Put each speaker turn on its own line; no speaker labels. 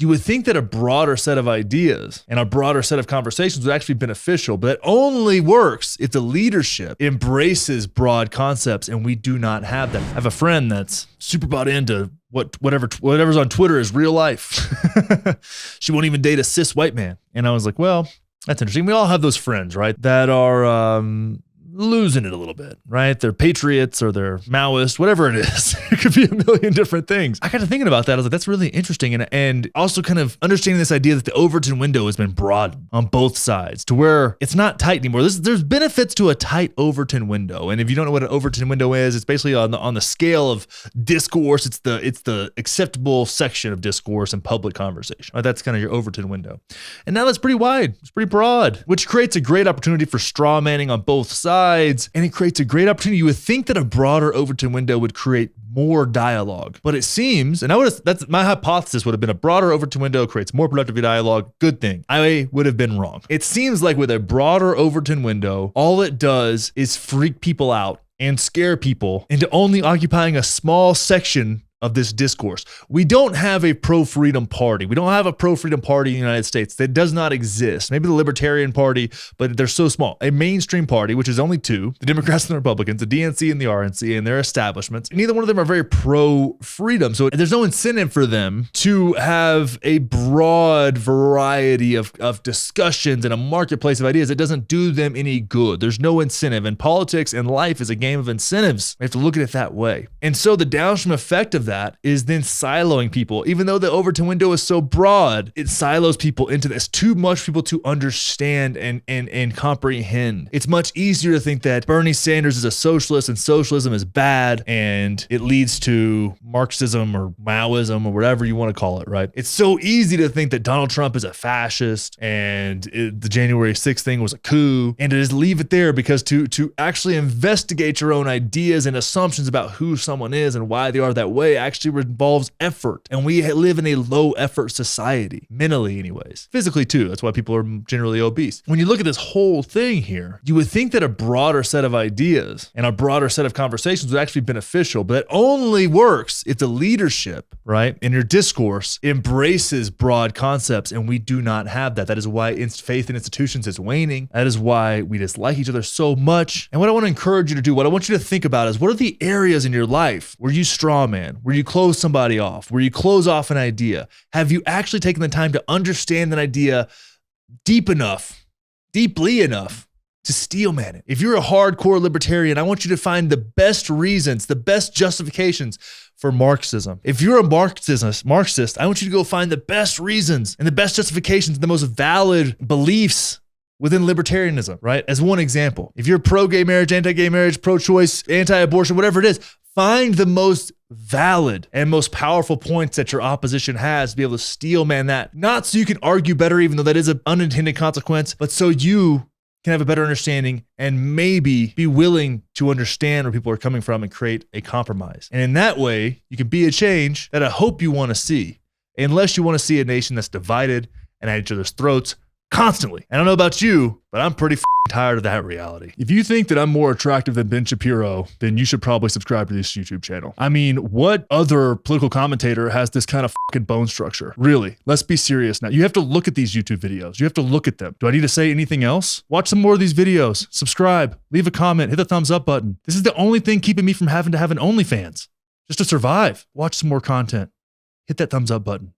you would think that a broader set of ideas and a broader set of conversations would actually be beneficial, but it only works if the leadership embraces broad concepts, and we do not have that. I have a friend that's super bought into whatever's on Twitter is real life. She won't even date a cis white man. And I was like, well, that's interesting. We all have those friends, right, that are losing it a little bit, right? They're patriots or they're Maoist, whatever it is. It could be a million different things. I got to thinking about that. I was like, that's really interesting. And also kind of understanding this idea that the Overton window has been broadened on both sides to where it's not tight anymore. There's benefits to a tight Overton window. And if you don't know what an Overton window is, it's basically on the scale of discourse. It's the acceptable section of discourse and public conversation. Right? That's kind of your Overton window. And now that's pretty wide. It's pretty broad, which creates a great opportunity for straw manning on both sides. And it creates a great opportunity. You would think that a broader Overton window would create more dialogue, but it seems, and that's my hypothesis would have been a broader Overton window creates more productive dialogue. Good thing. I would have been wrong. It seems like with a broader Overton window, all it does is freak people out and scare people into only occupying a small section of this discourse. We don't have a pro-freedom party. We don't have a pro-freedom party in the United States. That does not exist. Maybe the Libertarian Party, but they're so small. A mainstream party, which is only two, the Democrats and the Republicans, the DNC and the RNC and their establishments. Neither one of them are very pro-freedom. So there's no incentive for them to have a broad variety of discussions and a marketplace of ideas. It doesn't do them any good. There's no incentive. And politics and life is a game of incentives. We have to look at it that way. And so the downstream effect of that is then siloing people. Even though the Overton window is so broad, it silos people into this. Too much people to understand and comprehend. It's much easier to think that Bernie Sanders is a socialist and socialism is bad and it leads to Marxism or Maoism or whatever you want to call it, right? It's so easy to think that Donald Trump is a fascist and the January 6th thing was a coup, and to just leave it there, because to actually investigate your own ideas and assumptions about who someone is and why they are that way actually involves effort. And we live in a low effort society, mentally anyways. Physically too. That's why people are generally obese. When you look at this whole thing here, you would think that a broader set of ideas and a broader set of conversations would actually be beneficial, but it only works if the leadership, right, in your discourse embraces broad concepts, and we do not have that. That is why faith in institutions is waning. That is why we dislike each other so much. And what I want to encourage you to do, what I want you to think about is, what are the areas in your life where you straw man, where you close somebody off, where you close off an idea? Have you actually taken the time to understand an idea deeply enough to steel man it? If you're a hardcore libertarian, I want you to find the best reasons, the best justifications for Marxism. If you're a Marxist, I want you to go find the best reasons and the best justifications, the most valid beliefs within libertarianism, right? As one example, if you're pro-gay marriage, anti-gay marriage, pro-choice, anti-abortion, whatever it is, find the most valid and most powerful points that your opposition has to be able to steel man that. Not so you can argue better, even though that is an unintended consequence, but so you can have a better understanding and maybe be willing to understand where people are coming from and create a compromise. And in that way, you can be a change that I hope you want to see, unless you want to see a nation that's divided and at each other's throats constantly. I don't know about you, but I'm pretty tired of that reality. If you think that I'm more attractive than Ben Shapiro, then you should probably subscribe to this YouTube channel. I mean, what other political commentator has this kind of fucking bone structure? Really, let's be serious now. You have to look at these YouTube videos. You have to look at them. Do I need to say anything else? Watch some more of these videos. Subscribe, leave a comment, hit the thumbs up button. This is the only thing keeping me from having to have an OnlyFans, just to survive. Watch some more content. Hit that thumbs up button.